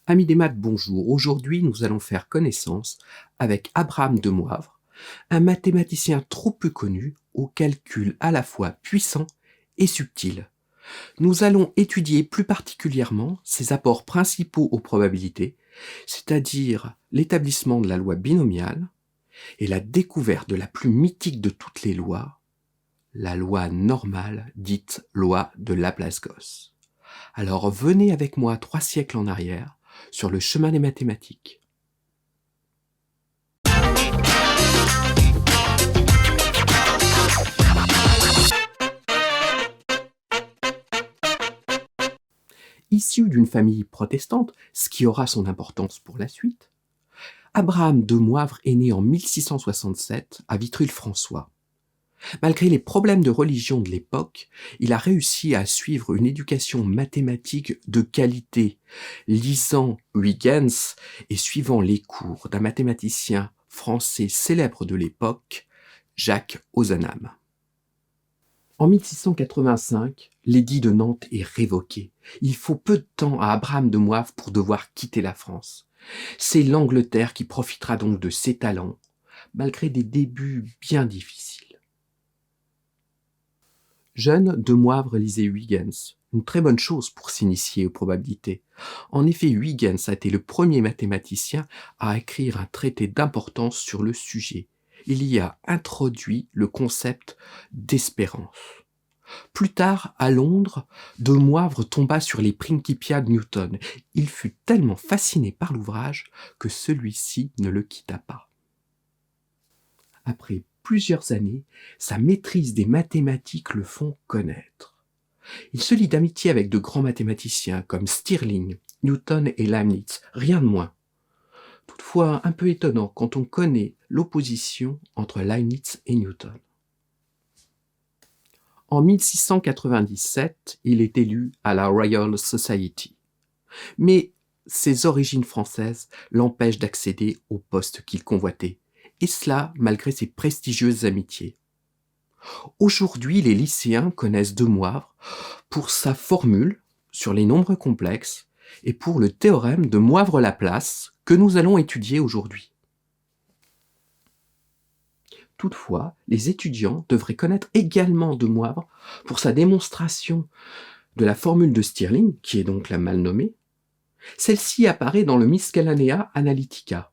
Amis des maths, bonjour. Aujourd'hui, nous allons faire connaissance avec Abraham de Moivre, un mathématicien trop peu connu, au calcul à la fois puissant et subtil. Nous allons étudier plus particulièrement ses apports principaux aux probabilités, c'est-à-dire l'établissement de la loi binomiale et la découverte de la plus mythique de toutes les lois, la loi normale dite loi de Laplace-Gauss. Alors venez avec moi 3 siècles en arrière, sur le chemin des mathématiques. Issu d'une famille protestante, ce qui aura son importance pour la suite, Abraham de Moivre est né en 1667 à Vitry-le-François. Malgré les problèmes de religion de l'époque, il a réussi à suivre une éducation mathématique de qualité, lisant Huygens et suivant les cours d'un mathématicien français célèbre de l'époque, Jacques Ozanam. En 1685, l'édit de Nantes est révoqué. Il faut peu de temps à Abraham de Moivre pour devoir quitter la France. C'est l'Angleterre qui profitera donc de ses talents, malgré des débuts bien difficiles. Jeune, de Moivre lisait Huygens, une très bonne chose pour s'initier aux probabilités. En effet, Huygens a été le premier mathématicien à écrire un traité d'importance sur le sujet. Il y a introduit le concept d'espérance. Plus tard, à Londres, de Moivre tomba sur les Principia de Newton. Il fut tellement fasciné par l'ouvrage que celui-ci ne le quitta pas. Après plusieurs années, sa maîtrise des mathématiques le font connaître. Il se lie d'amitié avec de grands mathématiciens comme Stirling, Newton et Leibniz, rien de moins. Toutefois, un peu étonnant quand on connaît l'opposition entre Leibniz et Newton. En 1697, il est élu à la Royal Society. Mais ses origines françaises l'empêchent d'accéder au poste qu'il convoitait, et cela malgré ses prestigieuses amitiés. Aujourd'hui, les lycéens connaissent de Moivre pour sa formule sur les nombres complexes et pour le théorème de Moivre-Laplace que nous allons étudier aujourd'hui. Toutefois, les étudiants devraient connaître également de Moivre pour sa démonstration de la formule de Stirling, qui est donc la mal nommée. Celle-ci apparaît dans le Miscellanea Analytica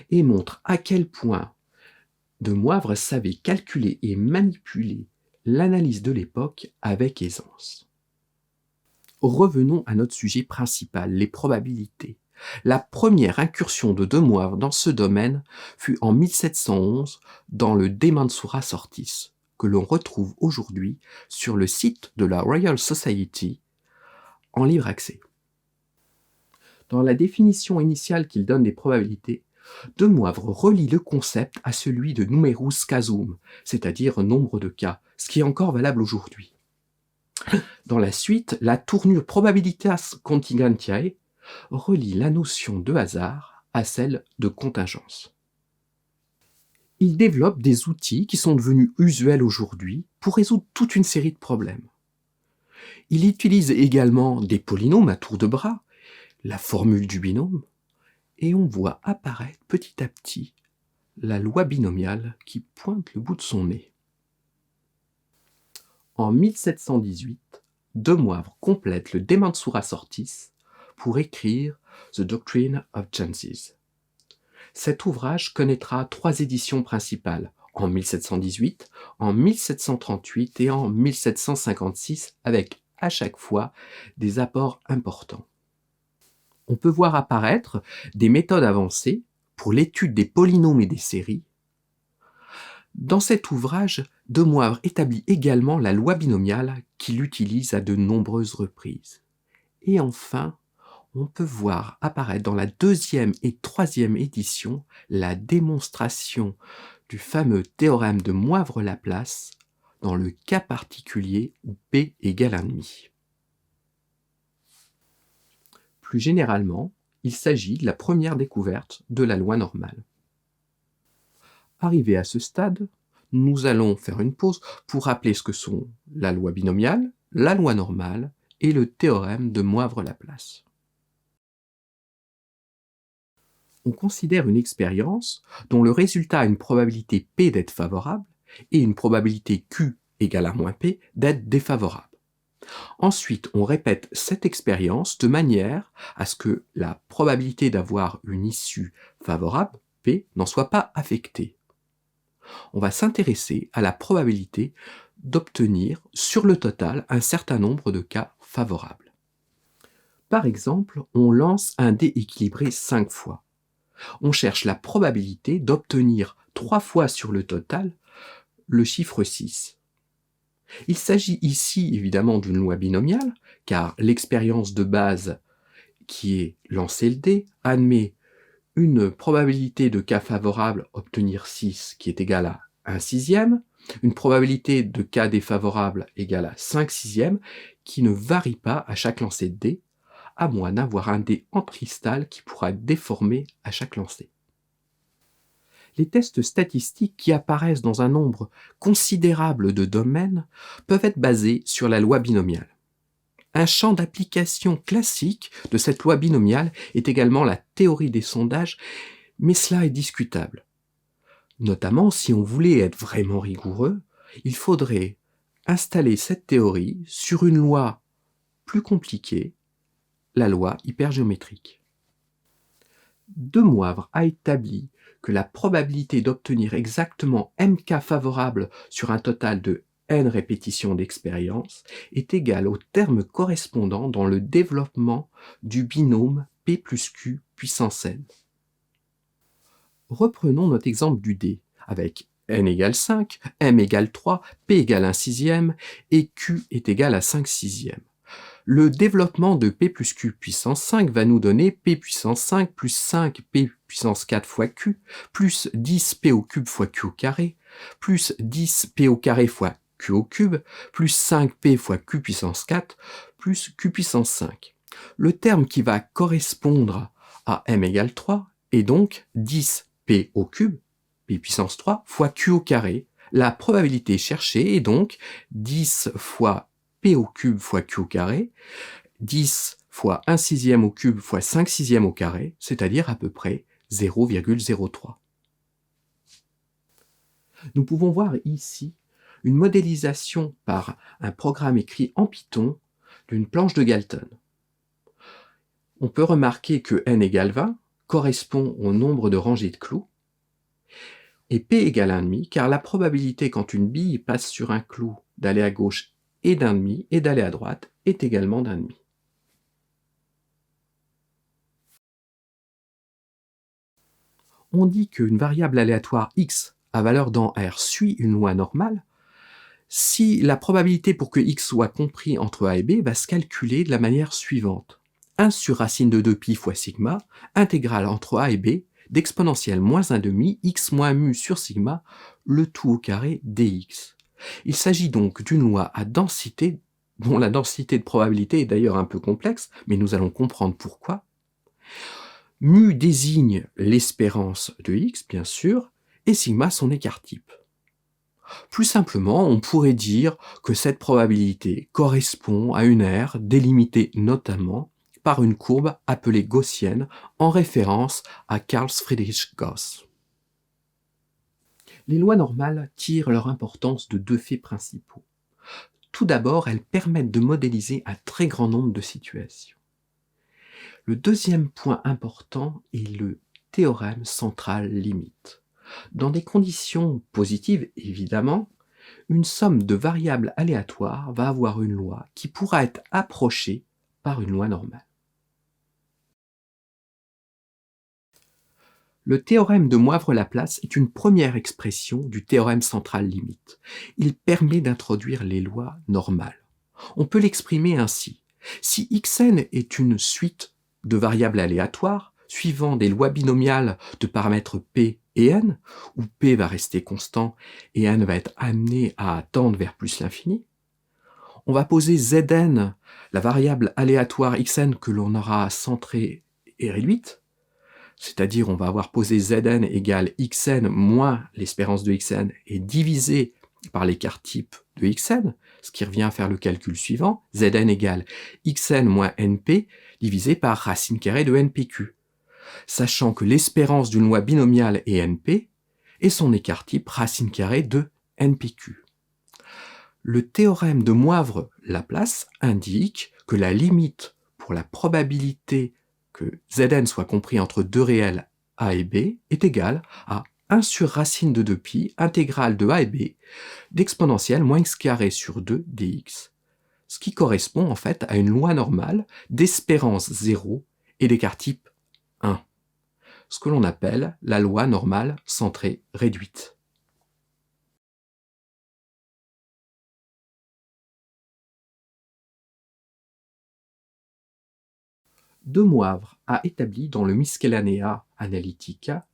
et montre à quel point de Moivre savait calculer et manipuler l'analyse de l'époque avec aisance. Revenons à notre sujet principal, les probabilités. La première incursion de Moivre dans ce domaine fut en 1711 dans le De Mansura Sortis, que l'on retrouve aujourd'hui sur le site de la Royal Society en libre accès. Dans la définition initiale qu'il donne des probabilités, de Moivre relie le concept à celui de numerus causum, c'est-à-dire nombre de cas, ce qui est encore valable aujourd'hui. Dans la suite, la tournure probabilitas contingentiae relie la notion de hasard à celle de contingence. Il développe des outils qui sont devenus usuels aujourd'hui pour résoudre toute une série de problèmes. Il utilise également des polynômes à tour de bras, la formule du binôme, et on voit apparaître petit à petit la loi binomiale qui pointe le bout de son nez. En 1718, De Moivre complète le De Mansura Sortis pour écrire The Doctrine of Chances. Cet ouvrage connaîtra 3 éditions principales, en 1718, en 1738 et en 1756, avec à chaque fois des apports importants. On peut voir apparaître des méthodes avancées pour l'étude des polynômes et des séries. Dans cet ouvrage, De Moivre établit également la loi binomiale qu'il utilise à de nombreuses reprises. Et enfin, on peut voir apparaître dans la 2e et 3e édition la démonstration du fameux théorème de Moivre-Laplace dans le cas particulier où P égale 1,5. Plus généralement, il s'agit de la première découverte de la loi normale. Arrivé à ce stade, nous allons faire une pause pour rappeler ce que sont la loi binomiale, la loi normale et le théorème de Moivre-Laplace. On considère une expérience dont le résultat a une probabilité P d'être favorable et une probabilité Q égale à moins P d'être défavorable. Ensuite, on répète cette expérience de manière à ce que la probabilité d'avoir une issue favorable, P, n'en soit pas affectée. On va s'intéresser à la probabilité d'obtenir sur le total un certain nombre de cas favorables. Par exemple, on lance un dé équilibré 5 fois. On cherche la probabilité d'obtenir 3 fois sur le total le chiffre 6. Il s'agit ici évidemment d'une loi binomiale, car l'expérience de base qui est lancer le dé admet une probabilité de cas favorable obtenir 6 qui est égale à 1 sixième, une probabilité de cas défavorable égale à 5 sixièmes qui ne varie pas à chaque lancer de dé, à moins d'avoir un dé en cristal qui pourra être déformé à chaque lancer. Les tests statistiques qui apparaissent dans un nombre considérable de domaines peuvent être basés sur la loi binomiale. Un champ d'application classique de cette loi binomiale est également la théorie des sondages, mais cela est discutable. Notamment, si on voulait être vraiment rigoureux, il faudrait installer cette théorie sur une loi plus compliquée, la loi hypergéométrique. De Moivre a établi que la probabilité d'obtenir exactement m cas favorables sur un total de n répétitions d'expérience est égale au terme correspondant dans le développement du binôme P plus Q puissance n. Reprenons notre exemple du dé, avec n égale 5, m égale 3, p égale 1 sixième et q est égal à 5 sixièmes. Le développement de p plus q puissance 5 va nous donner p puissance 5 plus 5p puissance 4 fois q, plus 10p au cube fois q au carré, plus 10p au carré fois q au cube, plus 5p fois q puissance 4, plus q puissance 5. Le terme qui va correspondre à m égale 3 est donc 10p au cube, p puissance 3, fois q au carré. La probabilité cherchée est donc 10 fois p au cube fois q au carré, 10 fois 1 sixième au cube fois 5 sixièmes au carré, c'est-à-dire à peu près 0,03. Nous pouvons voir ici une modélisation par un programme écrit en Python d'une planche de Galton. On peut remarquer que n égale 20 correspond au nombre de rangées de clous, et p égale 1,5, car la probabilité quand une bille passe sur un clou d'aller à gauche et d'1,5 et d'aller à droite est également d'1,5. On dit qu'une variable aléatoire x à valeur dans R suit une loi normale si la probabilité pour que x soit compris entre a et b va se calculer de la manière suivante. 1 sur racine de 2pi fois sigma, intégrale entre a et b, d'exponentielle moins 1,5 x moins mu sur sigma, le tout au carré dx. Il s'agit donc d'une loi à densité, dont la densité de probabilité est d'ailleurs un peu complexe, mais nous allons comprendre pourquoi. Mu désigne l'espérance de x, bien sûr, et sigma son écart-type. Plus simplement, on pourrait dire que cette probabilité correspond à une aire délimitée notamment par une courbe appelée gaussienne en référence à Carl Friedrich Gauss. Les lois normales tirent leur importance de deux faits principaux. Tout d'abord, elles permettent de modéliser un très grand nombre de situations. Le deuxième point important est le théorème central limite. Dans des conditions positives, évidemment, une somme de variables aléatoires va avoir une loi qui pourra être approchée par une loi normale. Le théorème de Moivre-Laplace est une première expression du théorème central limite. Il permet d'introduire les lois normales. On peut l'exprimer ainsi. Si xn est une suite de variables aléatoires suivant des lois binomiales de paramètres p et n, où p va rester constant et n va être amené à tendre vers plus l'infini, on va poser zn, la variable aléatoire xn que l'on aura centrée et réduite, c'est-à-dire on va avoir posé zn égale xn moins l'espérance de xn et divisé par l'écart-type de xn, ce qui revient à faire le calcul suivant, zn égale xn moins np divisé par racine carrée de npq. sachant que l'espérance d'une loi binomiale est NP et son écart type racine carrée de NPQ. Le théorème de Moivre-Laplace indique que la limite pour la probabilité que Zn soit compris entre deux réels A et B est égale à 1 sur racine de 2pi intégrale de A et B d'exponentielle moins x carré sur 2 dx, ce qui correspond en fait à une loi normale d'espérance 0 et d'écart type 1, ce que l'on appelle la loi normale centrée réduite. De Moivre a établi dans le Miscellanea Analytica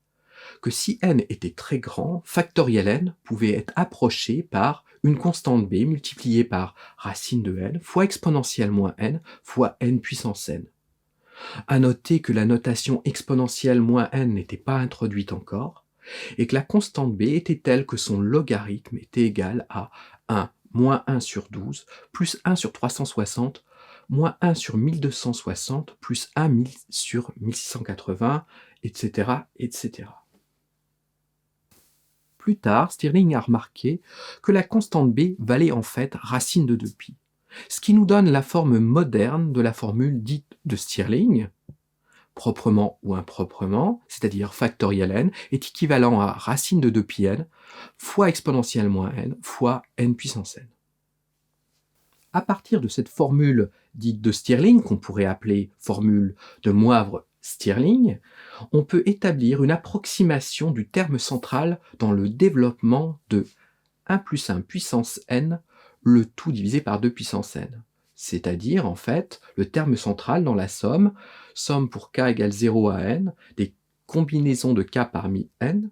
que si n était très grand, factoriel n pouvait être approché par une constante b multipliée par racine de n fois exponentielle moins n fois n puissance n. À noter que la notation exponentielle moins n n'était pas introduite encore, et que la constante b était telle que son logarithme était égal à 1 moins 1 sur 12 plus 1 sur 360 moins 1 sur 1260 plus 1 sur 1680, etc., etc. Plus tard, Stirling a remarqué que la constante b valait en fait racine de 2pi, ce qui nous donne la forme moderne de la formule dite de Stirling, proprement ou improprement, c'est-à-dire factoriel n, est équivalent à racine de 2pi n fois exponentielle moins n fois n puissance n. À partir de cette formule dite de Stirling, qu'on pourrait appeler formule de Moivre-Stirling, on peut établir une approximation du terme central dans le développement de 1 plus 1 puissance n, le tout divisé par 2 puissance n. C'est-à-dire, en fait, le terme central dans la somme pour k égale 0 à n, des combinaisons de k parmi n,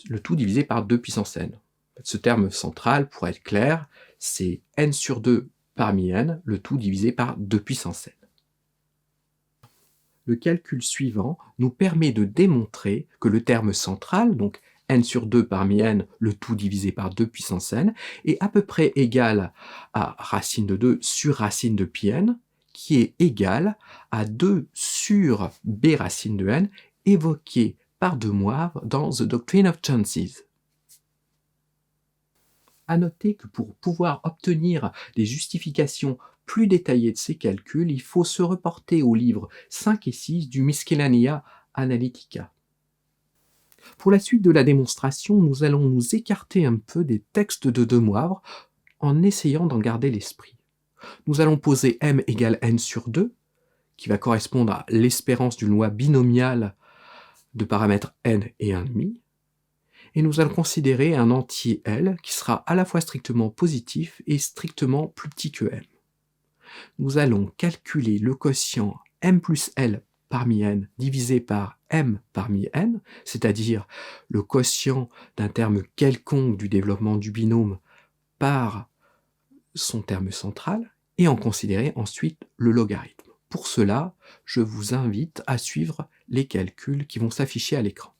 le tout divisé par 2 puissance n. Ce terme central, pour être clair, c'est n sur 2 parmi n, le tout divisé par 2 puissance n. Le calcul suivant nous permet de démontrer que le terme central, donc n sur 2 parmi n, le tout divisé par 2 puissance n, est à peu près égal à racine de 2 sur racine de pi n, qui est égal à 2 sur b racine de n, évoqué par De Moivre dans The Doctrine of Chances. À noter que pour pouvoir obtenir des justifications plus détaillées de ces calculs, il faut se reporter aux livres 5 et 6 du Miscellanea Analytica. Pour la suite de la démonstration, nous allons nous écarter un peu des textes de De Moivre en essayant d'en garder l'esprit. Nous allons poser m égale n sur 2, qui va correspondre à l'espérance d'une loi binomiale de paramètres n et 1,5, et nous allons considérer un entier L qui sera à la fois strictement positif et strictement plus petit que M. Nous allons calculer le quotient M plus L parmi N divisé par M parmi N, c'est-à-dire le quotient d'un terme quelconque du développement du binôme par son terme central, et en considérer ensuite le logarithme. Pour cela, je vous invite à suivre les calculs qui vont s'afficher à l'écran.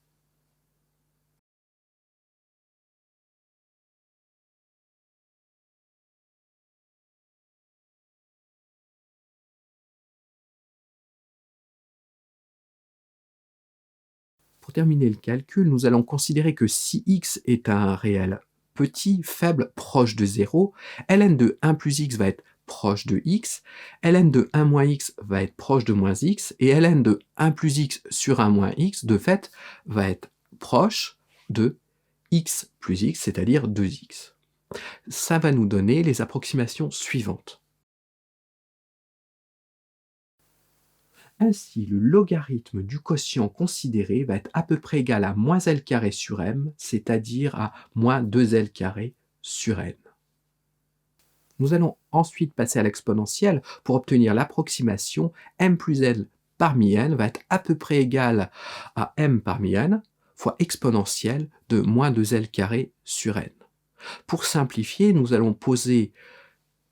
Pour terminer le calcul, nous allons considérer que si x est un réel petit, faible, proche de 0, ln de 1 plus x va être proche de x, ln de 1 moins x va être proche de moins x, et ln de 1 plus x sur 1 moins x, de fait, va être proche de x plus x, c'est-à-dire 2x. Ça va nous donner les approximations suivantes. Ainsi, le logarithme du quotient considéré va être à peu près égal à moins L carré sur M, c'est-à-dire à moins 2L carré sur N. Nous allons ensuite passer à l'exponentielle pour obtenir l'approximation M plus L parmi N va être à peu près égal à M parmi N fois exponentielle de moins 2L carré sur N. Pour simplifier, nous allons poser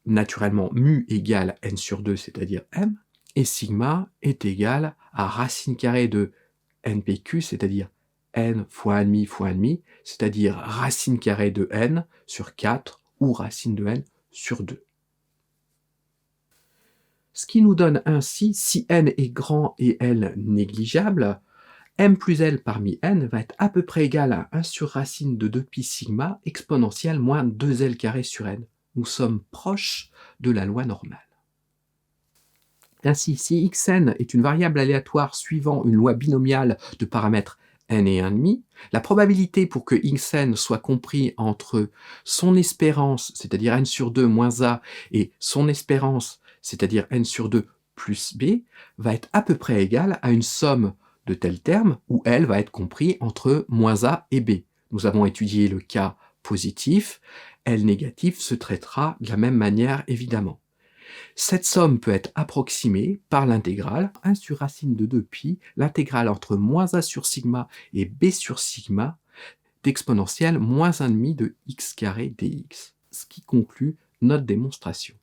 naturellement mu égale N sur 2, c'est-à-dire M, et sigma est égal à racine carrée de npq, c'est-à-dire n fois 1,5 fois 1,5, c'est-à-dire racine carrée de n sur 4 ou racine de n sur 2. Ce qui nous donne ainsi, si n est grand et l négligeable, m plus l parmi n va être à peu près égal à 1 sur racine de 2pi sigma exponentielle moins 2l carré sur n. Nous sommes proches de la loi normale. Ainsi, si xn est une variable aléatoire suivant une loi binomiale de paramètres n et 1,5, la probabilité pour que xn soit compris entre son espérance, c'est-à-dire n sur 2 moins a, et son espérance, c'est-à-dire n sur 2 plus b, va être à peu près égale à une somme de tels termes où L va être compris entre moins A et B. Nous avons étudié le cas positif, L négatif se traitera de la même manière évidemment. Cette somme peut être approximée par l'intégrale 1 sur racine de 2pi, l'intégrale entre moins A sur sigma et B sur sigma d'exponentielle moins 1,5 de x carré dx, ce qui conclut notre démonstration.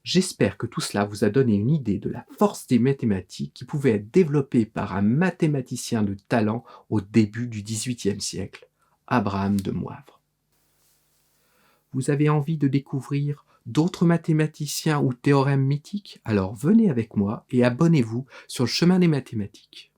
J'espère que tout cela vous a donné une idée de la force des mathématiques qui pouvait être développée par un mathématicien de talent au début du XVIIIe siècle, Abraham de Moivre. Vous avez envie de découvrir d'autres mathématiciens ou théorèmes mythiques? Alors venez avec moi et abonnez-vous sur le chemin des mathématiques.